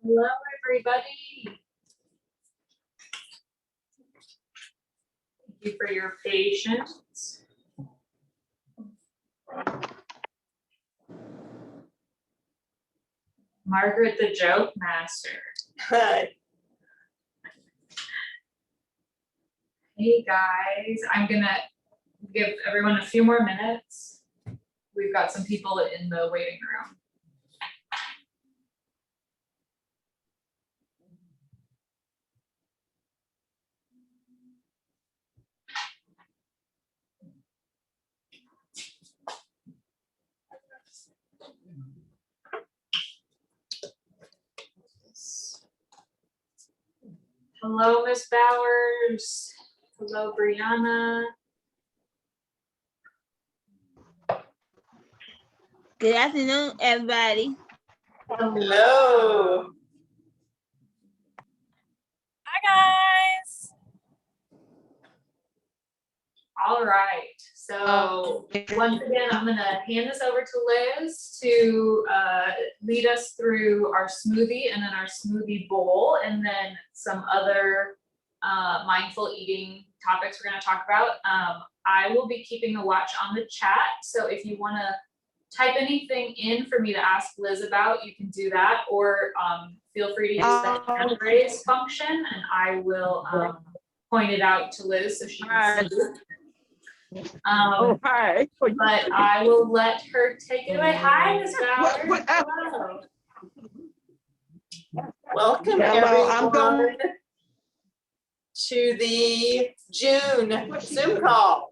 Hello, everybody. Thank you for your patience. Margaret, the joke master. Hi. Hey guys, I'm gonna give everyone a few more minutes. We've got some people in the waiting room. Hello, Miss Bowers. Hello, Brianna. Good afternoon, everybody. Hello. Hi, guys. All right, so once again, I'm gonna hand this over to Liz to lead us through our smoothie and then our smoothie bowl and then some other mindful eating topics we're gonna talk about. I will be keeping a watch on the chat, so if you wanna type anything in for me to ask Liz about, you can do that, or feel free to use the hand raise function and I will point it out to Liz so she can see. Hi. But I will let her take it away. Hi, Ms. Bowers. Hello. Welcome, everyone, to the June Zoom call.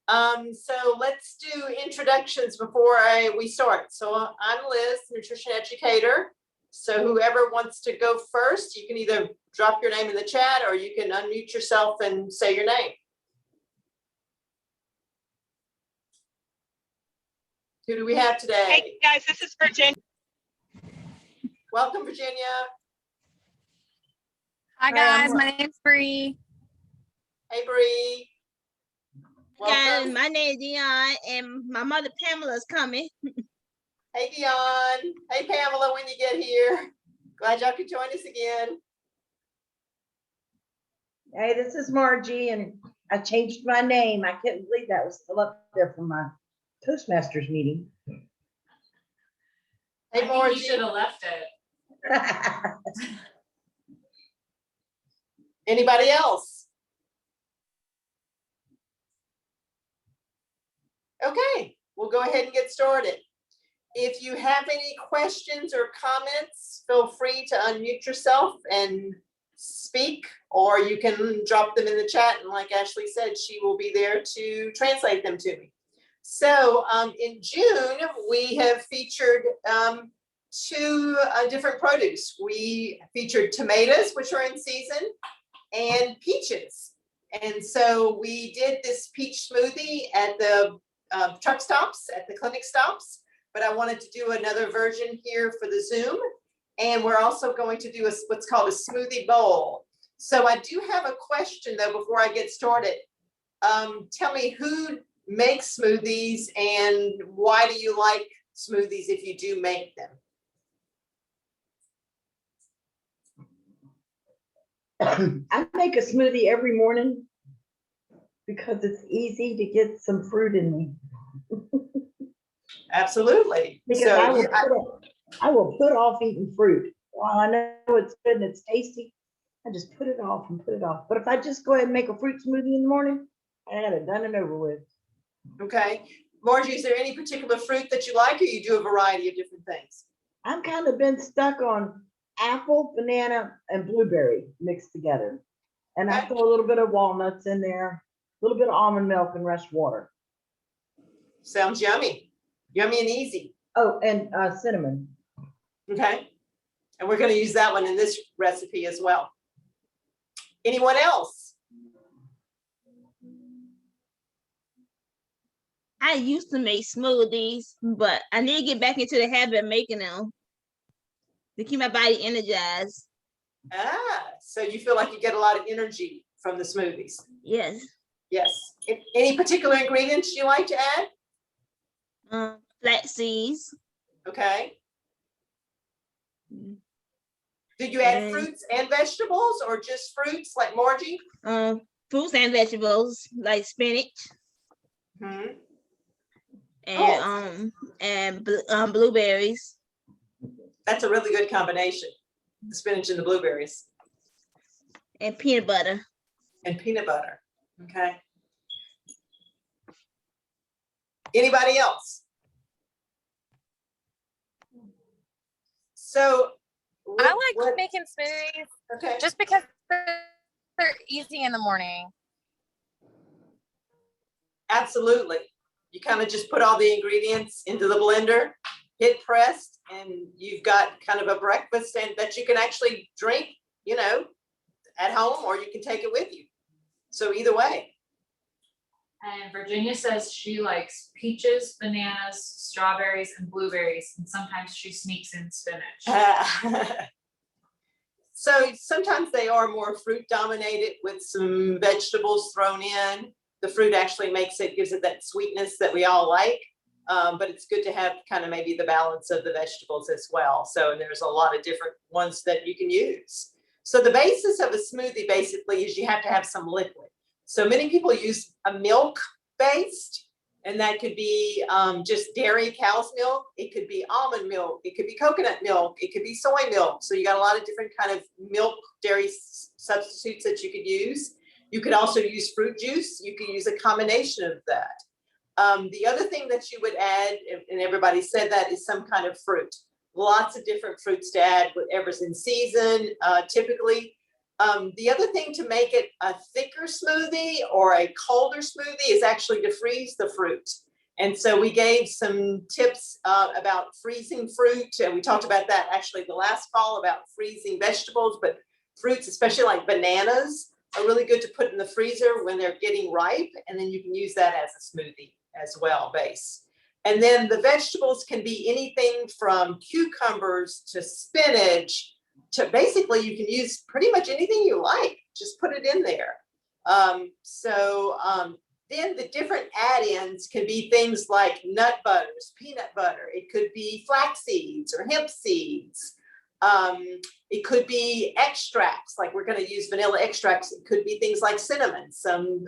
So let's do introductions before we start. So I'm Liz, Nutrition Educator. So whoever wants to go first, you can either drop your name in the chat or you can unmute yourself and say your name. Who do we have today? Hey, guys, this is Virginia. Welcome, Virginia. Hi, guys. My name's Bree. Hey, Bree. Guys, Welcome. my name is Dion, and my mother Pamela is coming. Hey, Dion. Hey, Pamela, when you get here. Glad y'all could join us again. Hey, this is Margie, and I changed my name. I couldn't believe that was still up there from my Toastmasters meeting. Hey, I think Margie. you should have left it. Anybody else? Okay, we'll go ahead and get started. If you have any questions or comments, feel free to unmute yourself and speak, or you can drop them in the chat. And like Ashley said, she will be there to translate them to me. So in June, we have featured two different produce. We featured tomatoes, which are in season, and peaches. And so we did this peach smoothie at the truck stops, at the clinic stops, but I wanted to do another version here for the Zoom. And we're also going to do what's called a smoothie bowl. So I do have a question though, before I get started. Tell me who makes smoothies and why do you like smoothies if you do make them? I make a smoothie every morning because it's easy to get some fruit in me. Absolutely. Because So I will put off eating fruit. While I know it's good and it's tasty, I just put it off and put it off. But if I just go ahead and make a fruit smoothie in the morning, I had it done and over with. okay. Margie, is there any particular fruit that you like, or you do a variety of different things? I've kind of been stuck on apple, banana, and blueberry mixed together. And I Okay. throw a little bit of walnuts in there, a little bit of almond milk and rushed water. Sounds yummy. Yummy and easy. Oh, and cinnamon. Okay. And we're going to use that one in this recipe as well. Anyone else? I used to make smoothies, but I need to get back into the habit of making them to keep my body energized. So you feel like you get a lot of energy from the smoothies? Yes. Yes. Any particular ingredients you like to add? Flax seeds. Okay. Did you add And, fruits and vegetables or just fruits like Margie? fruits and vegetables like spinach Hmm. and blueberries That's a really good combination. The spinach and the blueberries and peanut butter. and peanut butter. Okay. Anybody else? So. I what- like making smoothies Okay. just because they're easy in the morning. Absolutely. You kind of just put all the ingredients into the blender, hit press, and you've got kind of a breakfast and that you can actually drink, you know, at home, or you can take it with you. So either way. And Virginia says she likes peaches, bananas, strawberries, and blueberries, and sometimes she sneaks in spinach. So sometimes they are more fruit dominated with some vegetables thrown in. The fruit actually gives it that sweetness that we all like. But it's good to have kind of maybe the balance of the vegetables as well. So, and there's a lot of different ones that you can use. So the basis of a smoothie basically is you have to have some liquid. So many people use a milk based, and that could be just dairy cow's milk. It could be almond milk. It could be coconut milk. It could be soy milk. So you got a lot of different kind of milk dairy substitutes that you could use. You could also use fruit juice. You could use a combination of that. The other thing that you would add, and everybody said that, is some kind of fruit. Lots of different fruits to add, whatever's in season, typically. The other thing to make it a thicker smoothie or a colder smoothie is actually to freeze the fruit. And so we gave some tips about freezing fruit, and we talked about that actually the last call about freezing vegetables, but fruits, especially like bananas, are really good to put in the freezer when they're getting ripe, and then you can use that as a smoothie as well, base. And then the vegetables can be anything from cucumbers to spinach to basically you can use pretty much anything you like, just put it in there. Then the different add-ins can be things like nut butters, peanut butter. It could be flax seeds or hemp seeds. It could be extracts, like we're going to use vanilla extracts. It could be things like cinnamon, some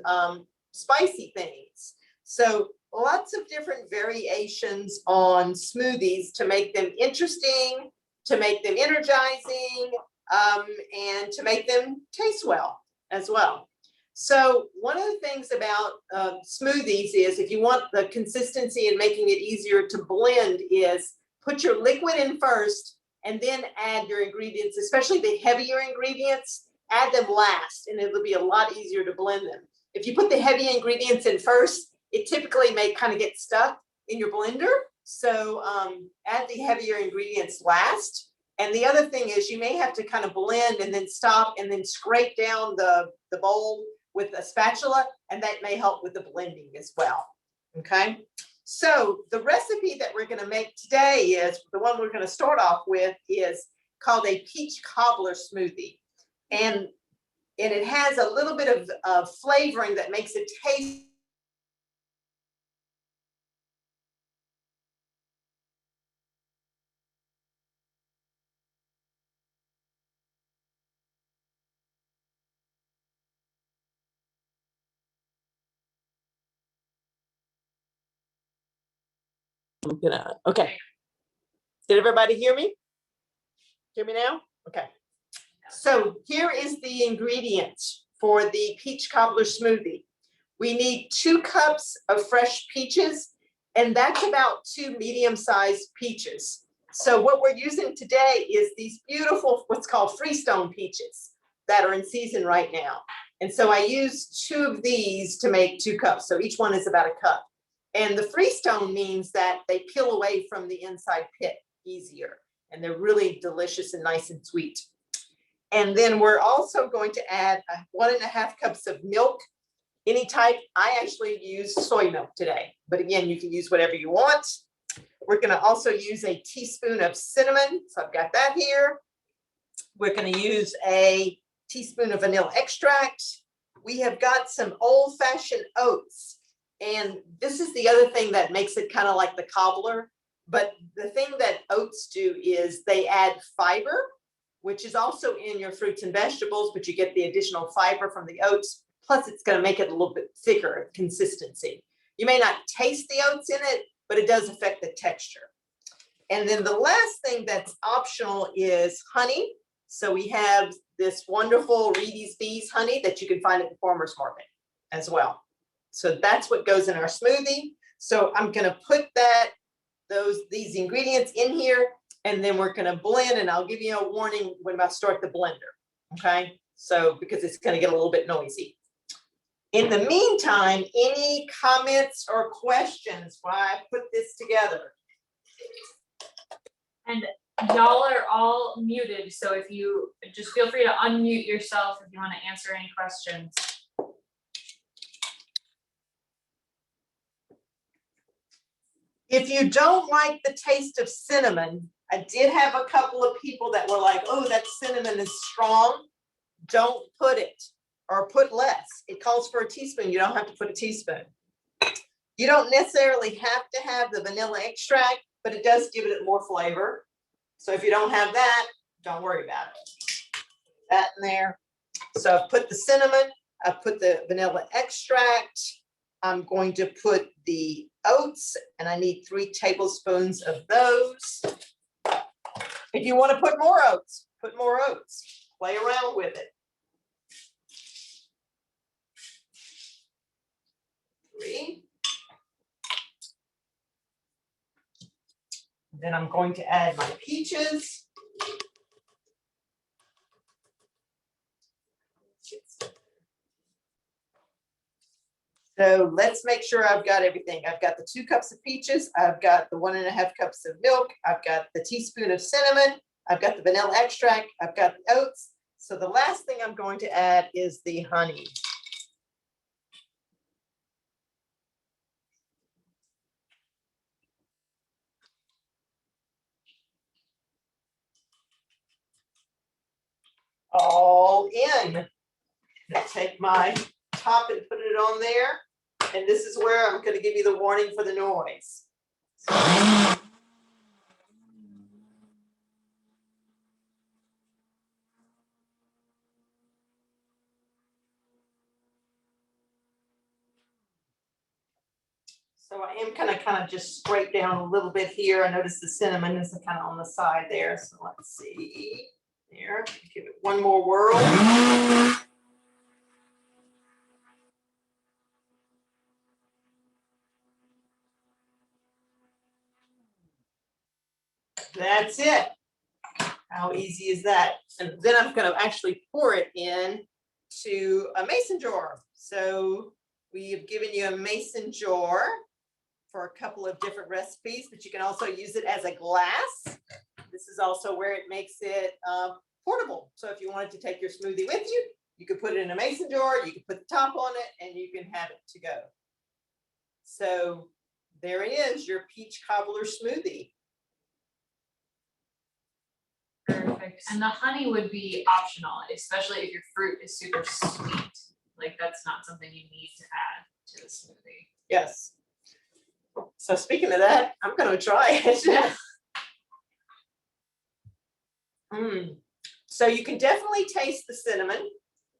spicy things. So lots of different variations on smoothies to make them interesting, to make them energizing, and to make them taste well as well. So one of the things about smoothies is if you want the consistency and making it easier to blend is put your liquid in first and then add your ingredients, especially the heavier ingredients, add them last, and it'll be a lot easier to blend them. If you put the heavy ingredients in first, it typically may kind of get stuck in your blender. So add the heavier ingredients last. And the other thing is you may have to kind of blend and then stop and then scrape down the bowl with a spatula, and that may help with the blending as well. Okay. So the recipe that we're going to make today is the one we're going to start off with is called a peach cobbler smoothie. And it has a little bit of flavoring that makes it taste. Okay. Did everybody hear me? Hear me now? Okay. So here is the ingredients for the peach cobbler smoothie. We need 2 cups of fresh peaches, and that's about 2 medium-sized peaches. So what we're using today is these beautiful, what's called freestone peaches that are in season right now. And so I used 2 of these to make 2 cups. So each one is about a cup. And the freestone means that they peel away from the inside pit easier, and they're really delicious and nice and sweet. And then we're also going to add 1.5 cups of milk, any type. I actually use soy milk today, but again, you can use whatever you want. We're going to also use a teaspoon of cinnamon. So I've got that here. We're going to use a teaspoon of vanilla extract. We have got some old-fashioned oats. And this is the other thing that makes it kind of like the cobbler. But the thing that oats do is they add fiber which is also in your fruits and vegetables, but you get the additional fiber from the oats. Plus, it's going to make it a little bit thicker consistency. You may not taste the oats in it, but it does affect the texture. And then the last thing that's optional is honey. So we have this wonderful Reedy's Bees honey that you can find at the farmer's market as well. So that's what goes in our smoothie. So I'm going to put these ingredients in here, and then we're going to blend, and I'll give you a warning when I start the blender. Okay. So because it's going to get a little bit noisy. In the meantime, any comments or questions while I put this together? And y'all are all muted, so if you just feel free to unmute yourself if you want to answer any questions. If you don't like the taste of cinnamon, I did have a couple of people that were like, oh, that cinnamon is strong. Don't put it, or put less. It calls for a teaspoon. You don't have to put a teaspoon. You don't necessarily have to have the vanilla extract, but it does give it more flavor. So if you don't have that, don't worry about it. That in there. So I've put the cinnamon, I've put the vanilla extract. I'm going to put the oats, and I need 3 tablespoons of those. If you want to put more oats, put more oats. Play around with it. 3. Then I'm going to add my peaches. So let's make sure I've got everything. I've got the 2 cups of peaches. I've got the 1.5 cups of milk. I've got the teaspoon of cinnamon. I've got the vanilla extract. I've got the oats. So the last thing I'm going to add is the honey. All in. I'll take my top and put it on there. And this is where I'm going to give you the warning for the noise. So I am kind of just scrape down a little bit here. I notice the cinnamon is kind of on the side there. So let's see. There, give it one more whirl. That's it. How easy is that? And then I'm going to actually pour it in to a mason jar. So we have given you a mason jar for a couple of different recipes, but you can also use it as a glass. This is also where it makes it portable. So if you wanted to take your smoothie with you, you could put it in a mason jar, you could put the top on it, and you can have it to go. So there it is, your peach cobbler smoothie. Perfect. And the honey would be optional, especially if your fruit is super sweet. Like that's not something you need to add to the smoothie. Yes. So speaking of that, I'm going to try it. So you can definitely taste the cinnamon,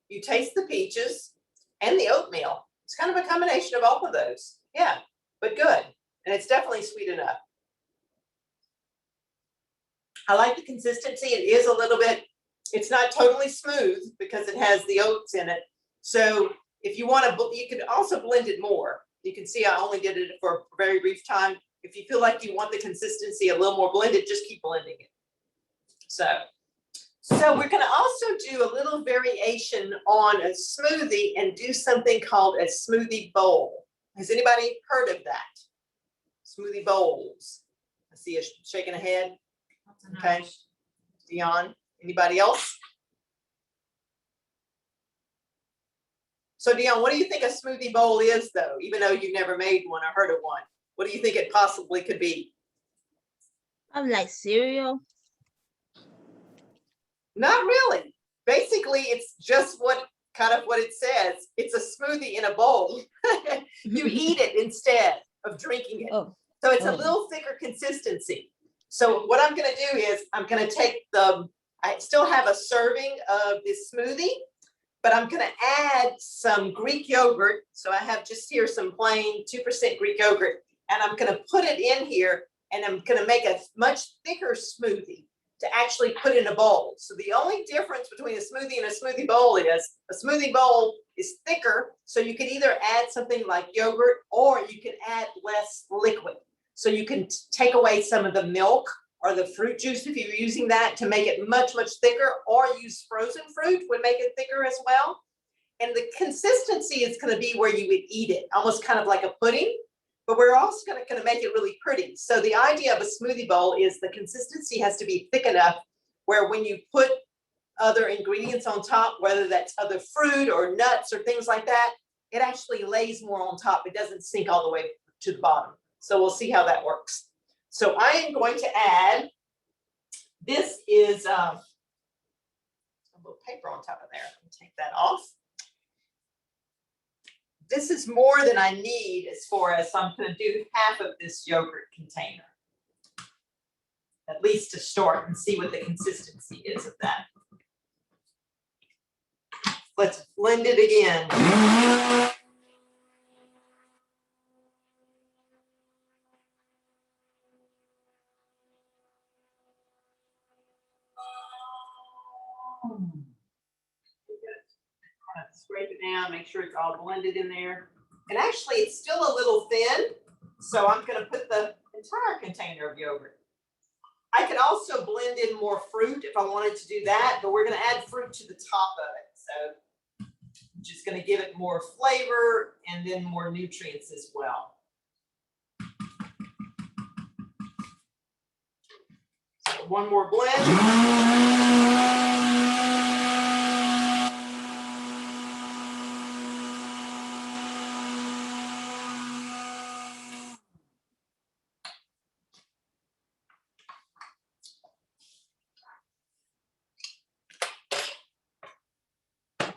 you taste the peaches, and the oatmeal. It's kind of a combination of all of those. Yeah, but good. And it's definitely sweet enough. I like the consistency. It is a little bit, it's not totally smooth because it has the oats in it. So if you want to, you could also blend it more. You can see I only did it for a very brief time. If you feel like you want the consistency a little more blended, just keep blending it. So we're going to also do a little variation on a smoothie and do something called a smoothie bowl. Has anybody heard of that? Smoothie bowls. I see you shaking a head. Okay. Dion, anybody else? So Dion, what do you think a smoothie bowl is though? Even though you've never made one or heard of one, what do you think it possibly could be? I'm like cereal. Not really. Basically, it's just what it says. It's a smoothie in a bowl. You eat it instead of drinking it. Oh. So it's a little thicker consistency. So what I'm going to do is I'm going to take the I still have a serving of this smoothie, but I'm gonna add some Greek yogurt. So I have just here some plain 2% Greek yogurt, and I'm gonna put it in here, and I'm gonna make a much thicker smoothie to actually put in a bowl. So the only difference between a smoothie and a smoothie bowl is a smoothie bowl is thicker. So you can either add something like yogurt, or you can add less liquid. So you can take away some of the milk or the fruit juice if you're using that to make it much, much thicker, or use frozen fruit would make it thicker as well. And the consistency is gonna be where you would eat it, almost kind of like a pudding, but we're also gonna make it really pretty. So the idea of a smoothie bowl is the consistency has to be thick enough where when you put other ingredients on top, whether that's other fruit or nuts or things like that, it actually lays more on top. It doesn't sink all the way to the bottom. So we'll see how that works. So I am going to add, this is a little paper on top of there. Let me take that off. This is more than I need as far as I'm going to do half of this yogurt container, at least to start and see what the consistency is of that. Let's blend it again. Scrape it down, make sure it's all blended in there. And actually, it's still a little thin, so I'm going to put the entire container of yogurt. I could also blend in more fruit if I wanted to do that, but we're going to add fruit to the top of it. So I'm just going to give it more flavor and then more nutrients as well. So one more blend.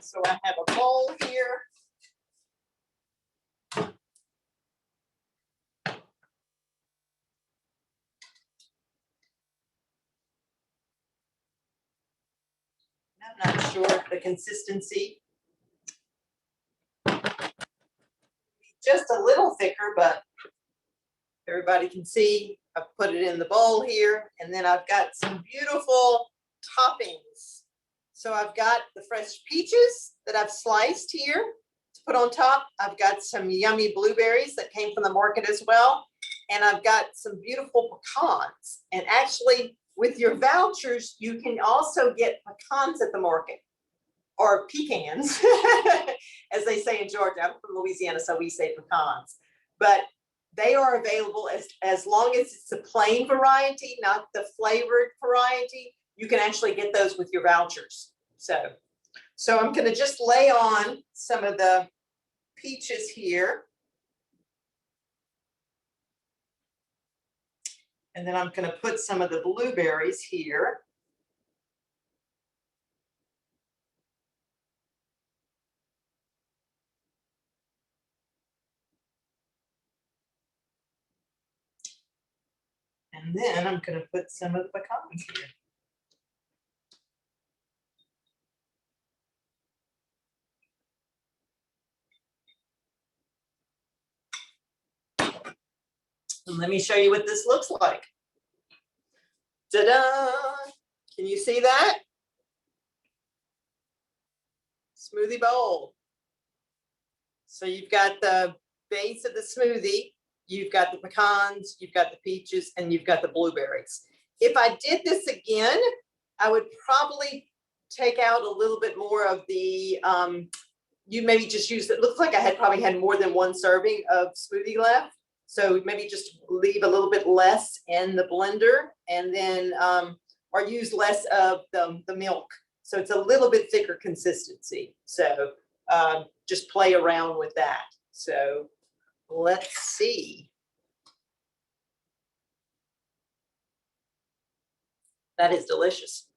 So I have a bowl here. I'm not sure of the consistency. Just a little thicker, but everybody can see I've put it in the bowl here, and then I've got some beautiful toppings. So I've got the fresh peaches that I've sliced here to put on top. I've got some yummy blueberries that came from the market as well. And I've got some beautiful pecans. And actually, with your vouchers, you can also get pecans at the market, or pecans, as they say in Georgia. I'm from Louisiana, so we say pecans. But they are available as long as it's a plain variety, not the flavored variety. You can actually get those with your vouchers. So I'm going to just lay on some of the peaches here. And then I'm going to put some of the blueberries here. And then I'm going to put some of the pecans here. And let me show you what this looks like. Ta-da! Can you see that? Smoothie bowl. So you've got the base of the smoothie, you've got the pecans, you've got the peaches, and you've got the blueberries. If I did this again, I would probably take out a little bit more of the, you maybe just use, it looks like I had probably had more than one serving of smoothie left. So maybe just leave a little bit less in the blender, and then, or use less of the milk. So it's a little bit thicker consistency. So just play around with that. So let's see. That is delicious.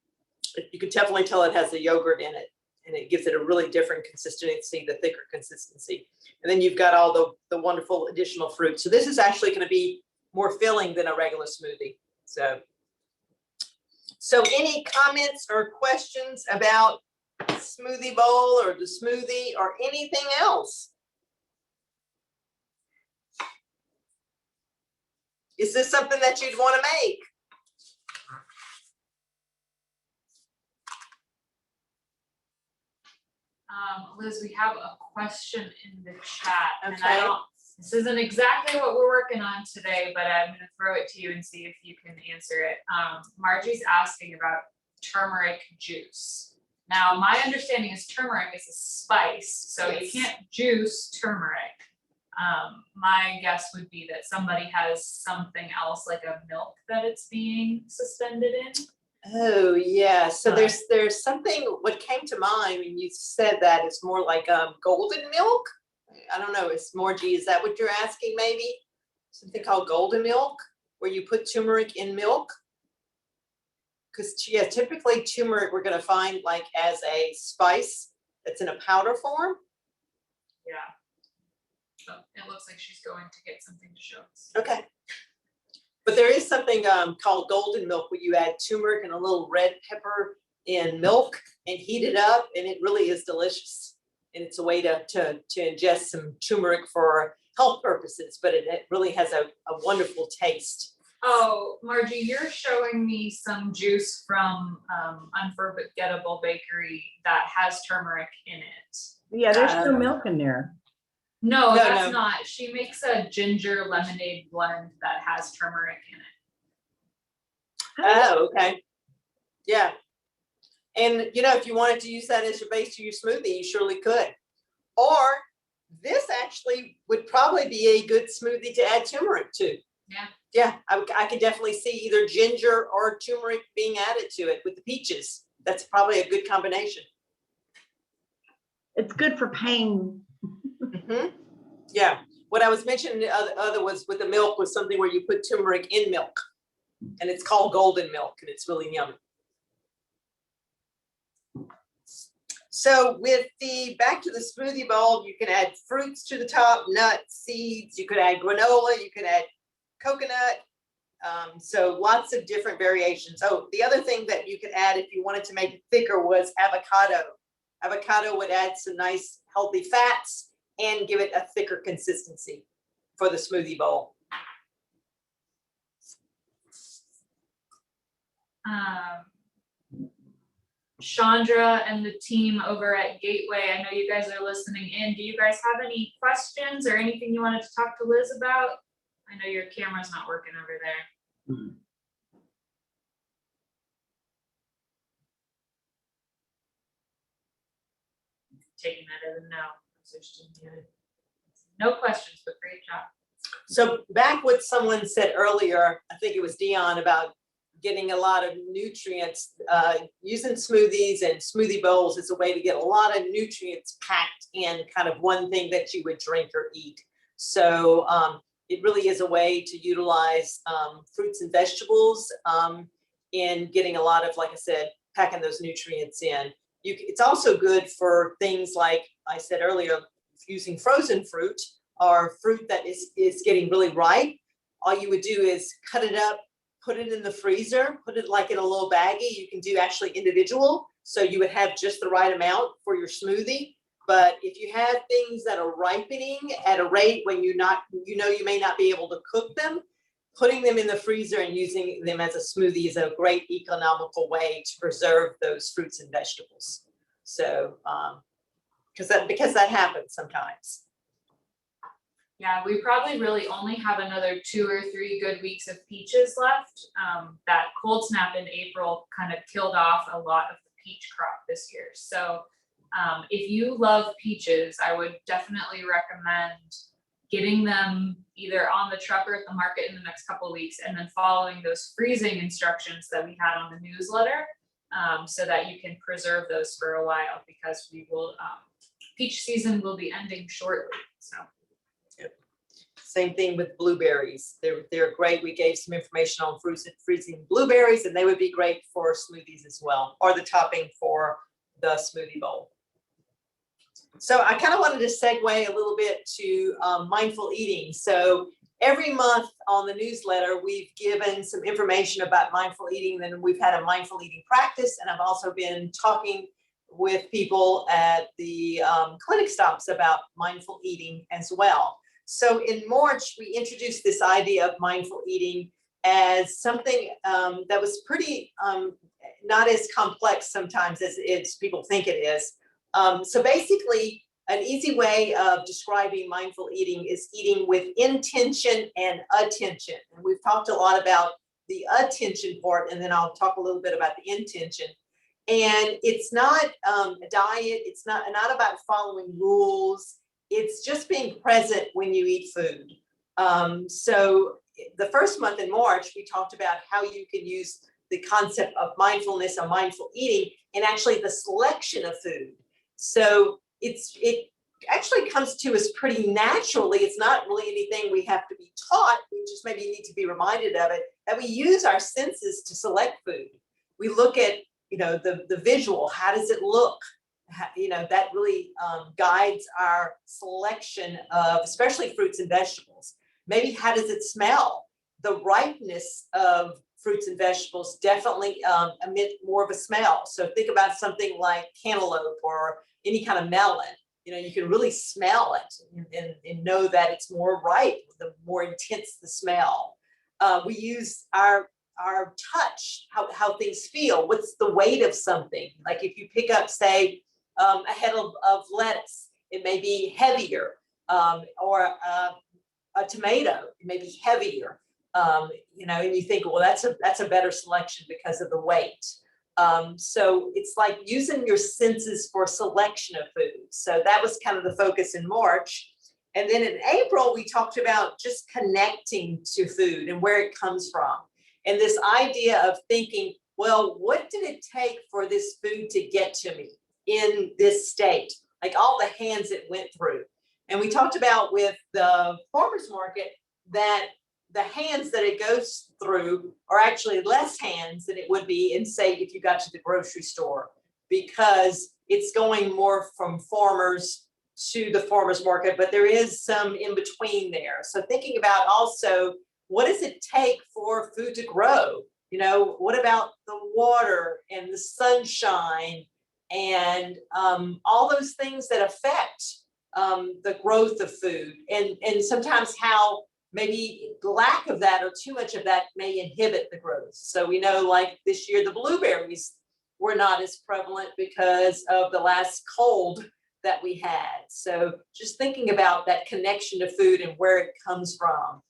You can definitely tell it has the yogurt in it, and it gives it a really different consistency, the thicker consistency. And then you've got all the wonderful additional fruit. So this is actually going to be more filling than a regular smoothie. So So any comments or questions about smoothie bowl or the smoothie or anything else? Is this something that you'd want to make? Liz, we have a question in the chat. And Okay. this isn't exactly what we're working on today, but I'm gonna throw it to you and see if you can answer it. Margie's asking about turmeric juice. Now, my understanding is turmeric is a spice, so you Yes. can't juice turmeric. My guess would be that somebody has something else like a milk that it's being suspended in. Oh, yeah. So there's something, what came to mind when you said that, it's more like golden milk. I don't know, it's Margie, is that what you're asking maybe? Something called golden milk, where you put turmeric in milk? Because yeah, typically turmeric we're gonna find like as a spice that's in a powder form. Yeah. So it looks like she's going to get something to show us. Okay. But there is something called golden milk where you add turmeric and a little red pepper in milk and heat it up, and it really is delicious. And it's a way to ingest some turmeric for health purposes, but it really has a wonderful taste. Oh, Margie, you're showing me some juice from Unforgettable Bakery that has turmeric in it. Yeah, there's still milk in there. No, No, that's no. not. She makes a ginger lemonade blend that has turmeric in it. Oh, okay. Yeah. And you know, if you wanted to use that as your base to your smoothie, you surely could. Or this actually would probably be a good smoothie to add turmeric to. Yeah. Yeah, I could definitely see either ginger or turmeric being added to it with the peaches. That's probably a good combination. It's good for pain. Mhm. Yeah, what I was mentioning the other was with the milk was something where you put turmeric in milk, and it's called golden milk, and it's really yummy. So with the back to the smoothie bowl, you can add fruits to the top, nuts, seeds. You could add granola. You could add coconut. So lots of different variations. Oh, the other thing that you could add if you wanted to make it thicker was avocado. Avocado would add some nice healthy fats and give it a thicker consistency for the smoothie bowl. Chandra and the team over at Gateway, I know you guys are listening in. Do you guys have any questions or anything you wanted to talk to Liz about? I know your camera's not working over there. Taking that as a no. So she didn't get it. No questions, but great job. So back what someone said earlier, I think it was Dion, about getting a lot of nutrients, using smoothies and smoothie bowls is a way to get a lot of nutrients packed in kind of one thing that you would drink or eat. So it really is a way to utilize fruits and vegetables in getting a lot of, like I said, packing those nutrients in. It's also good for things like I said earlier, using frozen fruit or fruit that is getting really ripe. All you would do is cut it up, put it in the freezer, put it like in a little baggie. You can do actually individual. So you would have just the right amount for your smoothie. But if you have things that are ripening at a rate when you may not be able to cook them, putting them in the freezer and using them as a smoothie is a great economical way to preserve those fruits and vegetables. So, because that happens sometimes. Yeah, we probably really only have another 2 or 3 good weeks of peaches left. That cold snap in April kind of killed off a lot of the peach crop this year. So if you love peaches, I would definitely recommend getting them either on the truck or at the market in the next couple of weeks, and then following those freezing instructions that we had on the newsletter, so that you can preserve those for a while, because we will, peach season will be ending shortly, so. Same thing with blueberries. They're great. We gave some information on freezing blueberries, and they would be great for smoothies as well, or the topping for the smoothie bowl. So I kind of wanted to segue a little bit to mindful eating. So every month on the newsletter, we've given some information about mindful eating. Then we've had a mindful eating practice, and I've also been talking with people at the clinic stops about mindful eating as well. So in March, we introduced this idea of mindful eating as something that was pretty not as complex sometimes as people think it is. So basically, an easy way of describing mindful eating is eating with intention and attention. And we've talked a lot about the attention part, and then I'll talk a little bit about the intention. And it's not a diet. It's not about following rules. It's just being present when you eat food. So the first month in March, we talked about how you can use the concept of mindfulness or mindful eating and actually the selection of food. So it actually comes to us pretty naturally. It's not really anything we have to be taught. We just maybe need to be reminded of it, that we use our senses to select food. We look at, the visual, how does it look? That really guides our selection of, especially fruits and vegetables. Maybe how does it smell? The ripeness of fruits and vegetables definitely emit more of a smell. So think about something like cantaloupe or any kind of melon. You can really smell it and know that it's more ripe, the more intense the smell. We use our touch, how things feel. What's the weight of something? Like if you pick up, say, a head of lettuce, it may be heavier, or a tomato, it may be heavier. And you think, well, that's a better selection because of the weight. So it's like using your senses for selection of food. So that was kind of the focus in March. And then in April, we talked about just connecting to food and where it comes from. And this idea of thinking, well, what did it take for this food to get to me in this state? Like all the hands it went through. And we talked about with the farmer's market that the hands that it goes through are actually less hands than it would be in, say, if you got to the grocery store, because it's going more from farmers to the farmer's market, but there is some in between there. So thinking about also, what does it take for food to grow? What about the water and the sunshine and all those things that affect the growth of food, and sometimes how maybe the lack of that or too much of that may inhibit the growth. So we know, like this year, the blueberries were not as prevalent because of the last cold that we had. So just thinking about that connection to food and where it comes from.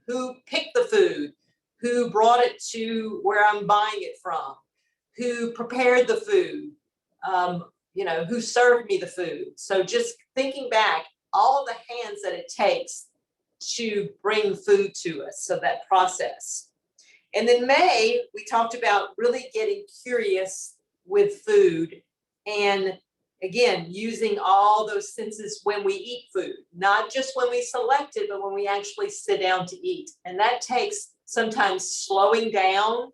Who picked the food, who brought it to where I'm buying it from, who prepared the food, who served me the food. So just thinking back, all the hands that it takes to bring food to us, so that process. And then May, we talked about really getting curious with food, and again, using all those senses when we eat food, not just when we select it, but when we actually sit down to eat. And that takes sometimes slowing down,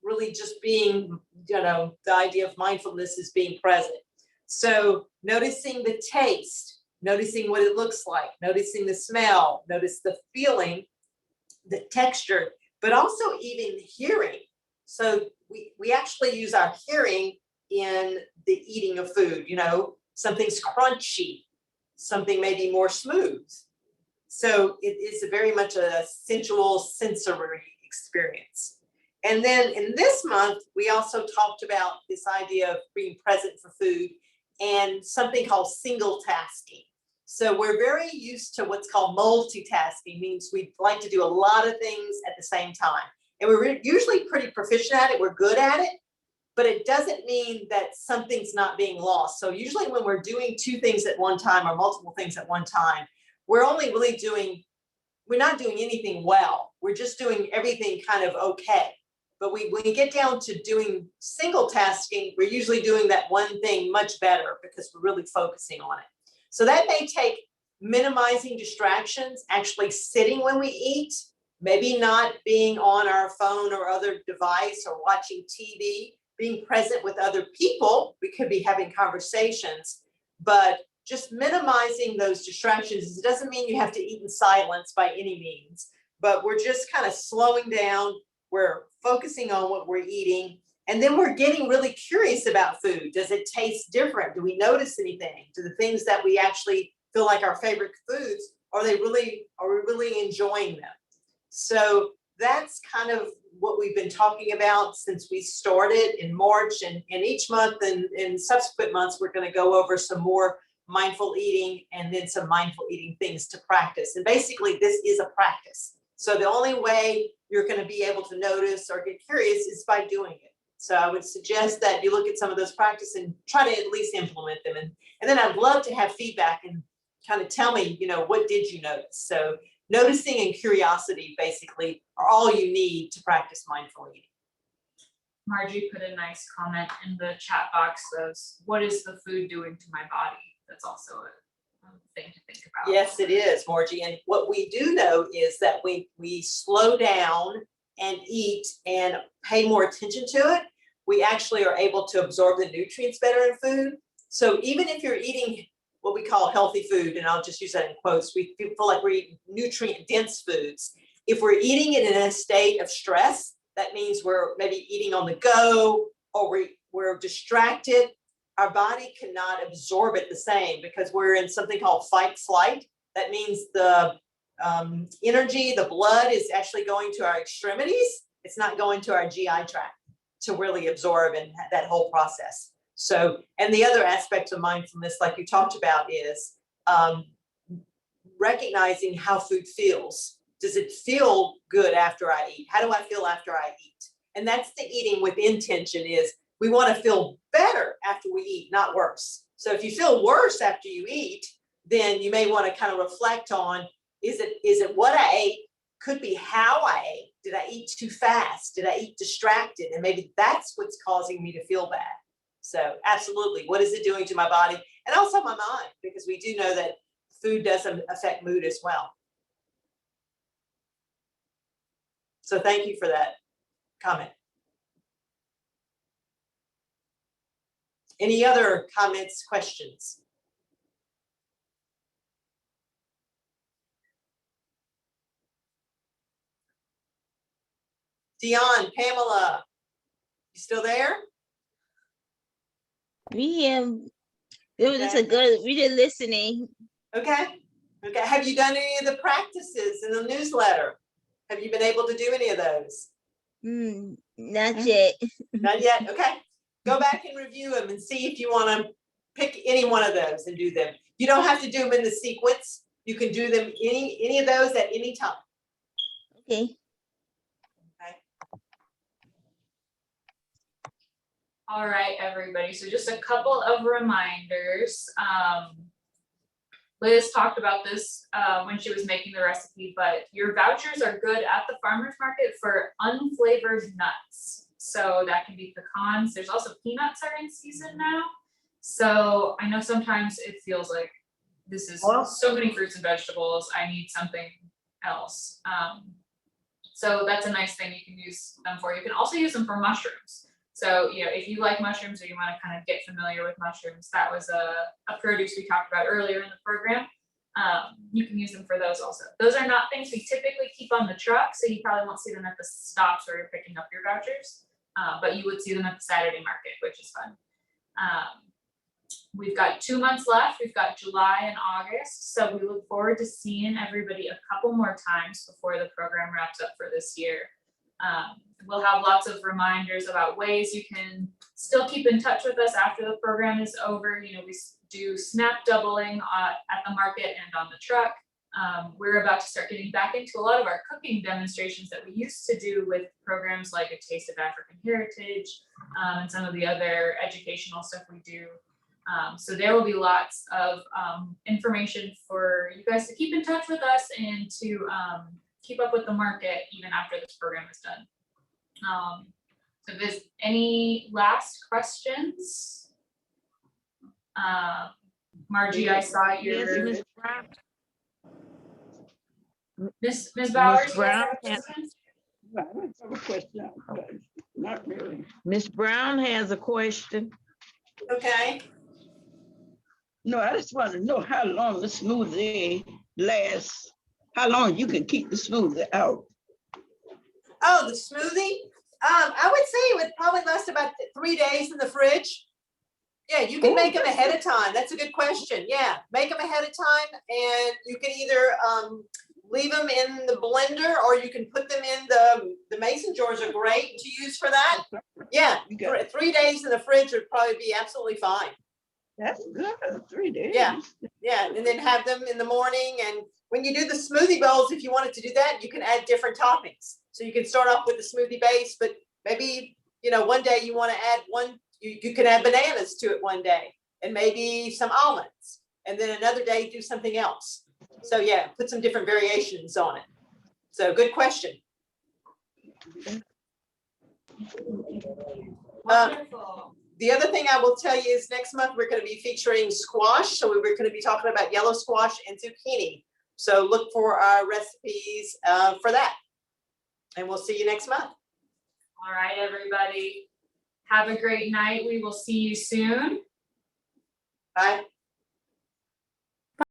really just being, the idea of mindfulness is being present. So noticing the taste, noticing what it looks like, noticing the smell, notice the feeling, the texture, but also even hearing. So we actually use our hearing in the eating of food. Something's crunchy, something may be more smooth. So it is very much a sensual sensory experience. And then in this month, we also talked about this idea of being present for food and something called single tasking. So we're very used to what's called multitasking, means we like to do a lot of things at the same time. And we're usually pretty proficient at it, we're good at it, but it doesn't mean that something's not being lost. So usually when we're doing two things at one time or multiple things at one time, we're only really we're not doing anything well. We're just doing everything kind of okay. But when we get down to doing single tasking, we're usually doing that one thing much better because we're really focusing on it. So that may take minimizing distractions, actually sitting when we eat, maybe not being on our phone or other device or watching TV, being present with other people. We could be having conversations, but just minimizing those distractions. It doesn't mean you have to eat in silence by any means, but we're just kind of slowing down. We're focusing on what we're eating. And then we're getting really curious about food. Does it taste different? Do we notice anything? Do the things that we actually feel like our favorite foods, are we really enjoying them? So that's kind of what we've been talking about since we started in March, and each month and in subsequent months, we're going to go over some more mindful eating and then some mindful eating things to practice. And basically this is a practice. So the only way you're going to be able to notice or get curious is by doing it. So I would suggest that you look at some of those practices and try to at least implement them. And then I'd love to have feedback and kind of tell me, what did you notice? So noticing and curiosity basically are all you need to practice mindful eating. Margie put a nice comment in the chat box of, what is the food doing to my body? That's also a thing to think about. Yes, it is, Margie. And what we do know is that we slow down and eat and pay more attention to it, we actually are able to absorb the nutrients better in food. So even if you're eating what we call healthy food, and I'll just use that in quotes, we feel like we're eating nutrient dense foods. If we're eating it in a state of stress, that means we're maybe eating on the go, or we're distracted. Our body cannot absorb it the same because we're in something called fight flight. That means the energy, the blood is actually going to our extremities. It's not going to our GI tract to really absorb and that whole process. So, and the other aspect of mindfulness, like you talked about, is recognizing how food feels. Does it feel good after I eat? How do I feel after I eat? And that's the eating with intention, is we want to feel better after we eat, not worse. So if you feel worse after you eat, then you may want to kind of reflect on, is it what I ate? Could be how I ate. Did I eat too fast? Did I eat distracted? And maybe that's what's causing me to feel bad. So absolutely, what is it doing to my body? And also my mind, because we do know that food does affect mood as well. So thank you for that comment. Any other comments, questions? Dion, Pamela, you still there? It was just we just listening. Okay. Have you done any of the practices in the newsletter? Have you been able to do any of those? Not yet. Not yet. Okay. Go back and review them and see if you want to pick any one of those and do them. You don't have to do them in the sequence. You can do them any of those at any time. Okay. All right, everybody. So just a couple of reminders. Liz talked about this when she was making the recipe, but your vouchers are good at the farmer's market for unflavored nuts. So that can be pecans. There's also peanuts are in season now. So I know sometimes it feels like this is so many fruits and vegetables. I need something else. So that's a nice thing you can use them for. You can also use them for mushrooms. So, if you like mushrooms or you want to kind of get familiar with mushrooms, that was a produce we talked about earlier in the program. You can use them for those also. Those are not things we typically keep on the truck, so you probably won't see them at the stops where you're picking up your vouchers, but you would see them at the Saturday market, which is fun. We've got 2 months left. We've got July and August, so we look forward to seeing everybody a couple more times before the program wraps up for this year. We'll have lots of reminders about ways you can still keep in touch with us after the program is over. We do snap doubling at the market and on the truck. We're about to start getting back into a lot of our cooking demonstrations that we used to do with programs like A Taste of African Heritage and some of the other educational stuff we do. So there will be lots of information for you guys to keep in touch with us and to keep up with the market even after this program is done. So if there's any last questions? Margie, I saw your Miss Brown. Miss Bowers. Miss Brown you guys have a question? I have a question, but not really. Miss Brown has a question. Okay. No, I just want to know how long the smoothie lasts, how long you can keep the smoothie out. Oh, the smoothie? I would say it would probably last about 3 days in the fridge. Yeah, you can make them ahead of time. That's a good question. Yeah, make them ahead of time, and you can either leave them in the blender, or you can put them in the mason jars are great to use for that. Yeah, You got it. 3 days in the fridge would probably be absolutely fine. That's good, 3 days. Yeah. Yeah, and then have them in the morning. And when you do the smoothie bowls, if you wanted to do that, you can add different toppings. So you can start off with the smoothie base, but maybe, one day you want to add you can add bananas to it one day, and maybe some almonds. And then another day, do something else. So yeah, put some different variations on it. So good question. Wonderful. The other thing I will tell you is next month, we're going to be featuring squash. So we're going to be talking about yellow squash and zucchini. So look for our recipes for that. And we'll see you next month. All right, everybody. Have a great night. We will see you soon. Bye.